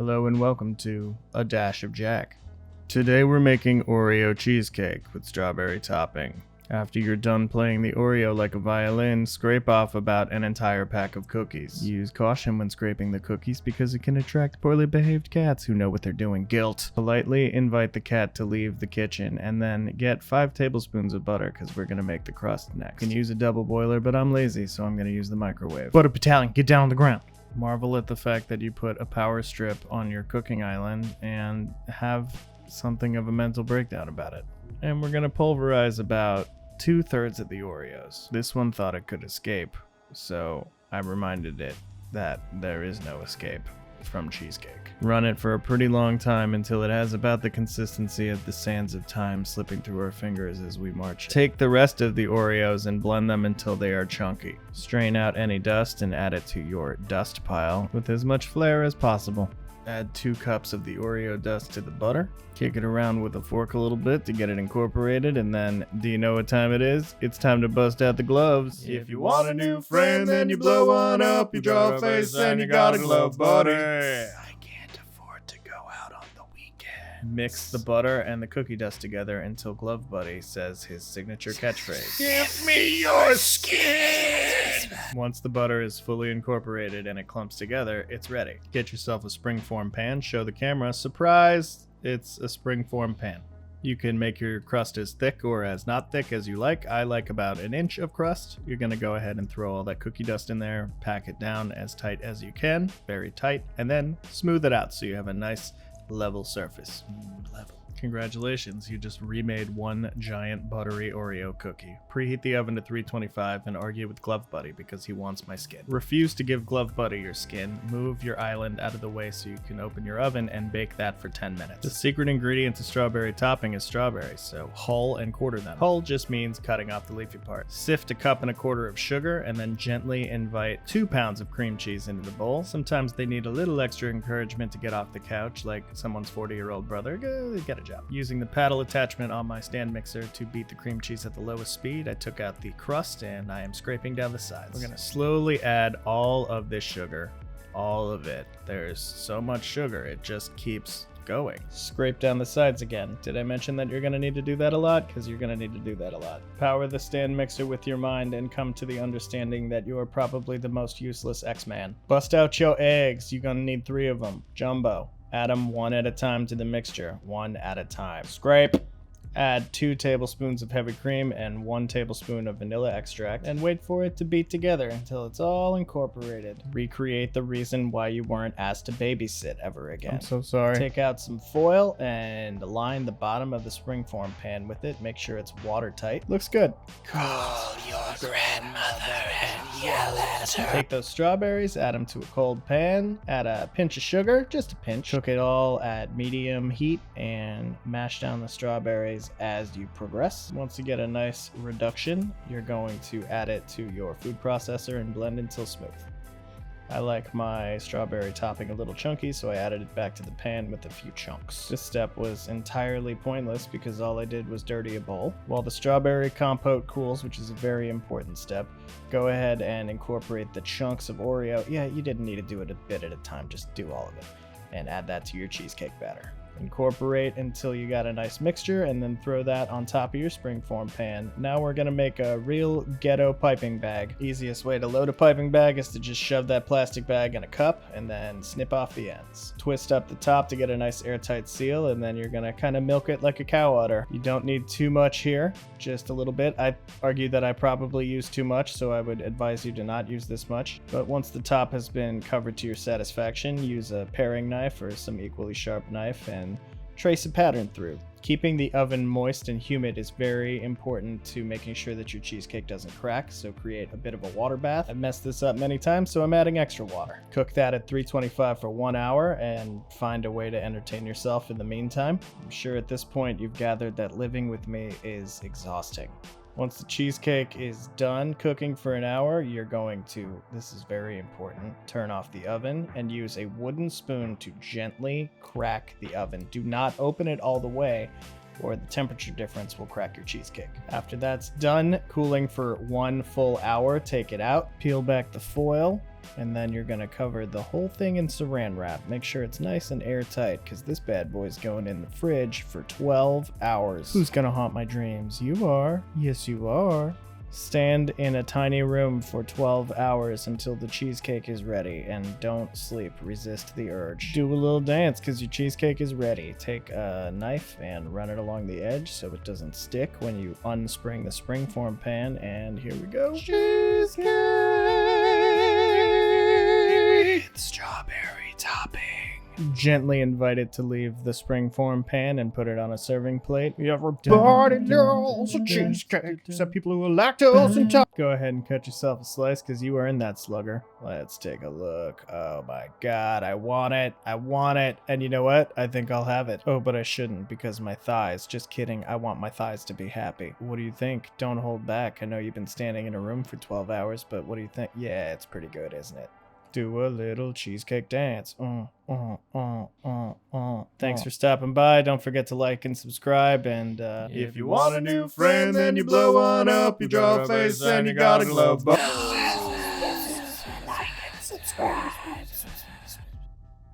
Hello and welcome to A Dash of Jack. Today we're making Oreo cheesecake with strawberry topping. After you're done playing the Oreo like a violin, scrape off about an entire pack of cookies. Use caution when scraping the cookies because it can attract poorly behaved cats who know what they're doing. Guilt. Politely invite the cat to leave the kitchen and then get 5 tablespoons of butter because we're going to make the crust next. You can use a double boiler, but I'm lazy, so I'm going to use the microwave. Butter battalion, get down on the ground. Marvel at the fact that you put a power strip on your cooking island and have something of a mental breakdown about it. And we're going to pulverize about 2/3 of the Oreos. This one thought it could escape, so I reminded it that there is no escape from cheesecake. Run it for a pretty long time until it has about the consistency of the sands of time slipping through our fingers as we march. Take the rest of the Oreos and blend them until they are chunky. Strain out any dust and add it to your dust pile with as much flair as possible. Add 2 cups of the Oreo dust to the butter. Kick it around with a fork a little bit to get it incorporated, and then, do you know what time it is? It's time to bust out the gloves. If you want a new friend, then you blow one up, you draw a face, and you got a glove buddy. I can't afford to go out on the weekend. Mix the butter and the cookie dust together until Glove Buddy says his signature catchphrase. Give me your skin! Once the butter is fully incorporated and it clumps together, it's ready. Get yourself a springform pan, show the camera, surprise, it's a springform pan. You can make your crust as thick or as not thick as you like. I like about 1 inch of crust. You're gonna go ahead and throw all that cookie dust in there, pack it down as tight as you can, very tight, and then smooth it out so you have a nice level surface. Level. Congratulations, you just remade one giant buttery Oreo cookie. Preheat the oven to 325 and argue with Glove Buddy because he wants my skin. Refuse to give Glove Buddy your skin. Move your island out of the way so you can open your oven and bake that for 10 minutes. The secret ingredient to strawberry topping is strawberries, so hull and quarter them. Hull just means cutting off the leafy part. Sift 1.25 cups of sugar and then gently invite 2 pounds of cream cheese into the bowl. Sometimes they need a little extra encouragement to get off the couch, like someone's 40-year-old brother. Get a job. Using the paddle attachment on my stand mixer to beat the cream cheese at the lowest speed, I took out the crust and I am scraping down the sides. We're going to slowly add all of this sugar, all of it. There's so much sugar, it just keeps going. Scrape down the sides again. Did I mention that you're going to need to do that a lot? Because you're going to need to do that a lot. Power the stand mixer with your mind and come to the understanding that you are probably the most useless X-Man. Bust out your eggs. You're going to need 3 of them. Jumbo. Add them 1 at a time to the mixture, 1 at a time. Scrape. Add 2 tablespoons of heavy cream and 1 tablespoon of vanilla extract and wait for it to beat together until it's all incorporated. Recreate the reason why you weren't asked to babysit ever again. I'm so sorry. Take out some foil and line the bottom of the springform pan with it. Make sure it's watertight. Looks good. Call your grandmother and yell at her. Take those strawberries, add them to a cold pan, add a pinch of sugar, just a pinch. Cook it all at medium heat and mash down the strawberries as you progress. Once you get a nice reduction, you're going to add it to your food processor and blend until smooth. I like my strawberry topping a little chunky, so I added it back to the pan with a few chunks. This step was entirely pointless because all I did was dirty a bowl. While the strawberry compote cools, which is a very important step, go ahead and incorporate the chunks of Oreo. Yeah, you didn't need to do it a bit at a time, just do all of it. And add that to your cheesecake batter. Incorporate until you got a nice mixture and then throw that on top of your springform pan. Now we're gonna make a real ghetto piping bag. Easiest way to load a piping bag is to just shove that plastic bag in a cup and then snip off the ends. Twist up the top to get a nice airtight seal and then you're gonna kind of milk it like a cow udder. You don't need too much here, just a little bit. I argue that I probably used too much, so I would advise you to not use this much. But once the top has been covered to your satisfaction, use a paring knife or some equally sharp knife and trace a pattern through. Keeping the oven moist and humid is very important to making sure that your cheesecake doesn't crack, so create a bit of a water bath. I've messed this up many times, so I'm adding extra water. Cook that at 325 for 1 hour and find a way to entertain yourself in the meantime. I'm sure at this point you've gathered that living with me is exhausting. Once the cheesecake is done cooking for an hour, you're going to, this is very important, turn off the oven and use a wooden spoon to gently crack the oven. Do not open it all the way. or the temperature difference will crack your cheesecake. After that's done cooling for 1 full hour, take it out, peel back the foil, and then you're gonna cover the whole thing in saran wrap. Make sure it's nice and airtight, because this bad boy's going in the fridge for 12 hours. Who's gonna haunt my dreams? You are. Yes, you are. Stand in a tiny room for 12 hours until the cheesecake is ready, and don't sleep. Resist the urge. Do a little dance because your cheesecake is ready. Take a knife and run it along the edge so it doesn't stick when you unspring the springform pan, and here we go. Cheesecake! Strawberry topping. Gently invite it to leave the springform pan and put it on a serving plate. Everybody loves a cheesecake, except people who are lactose intolerant. Go ahead and cut yourself a slice because you earned that, slugger. Let's take a look. Oh my god, I want it. I want it. And you know what? I think I'll have it. Oh, but I shouldn't because my thighs. Just kidding. I want my thighs to be happy. What do you think? Don't hold back. I know you've been standing in a room for 12 hours, but what do you think? Yeah, it's pretty good, isn't it? Do a little cheesecake dance. Thanks for stopping by. Don't forget to like and subscribe. And If you want a new friend, then you blow one up, you draw a face, and you got a glove. Like and subscribe.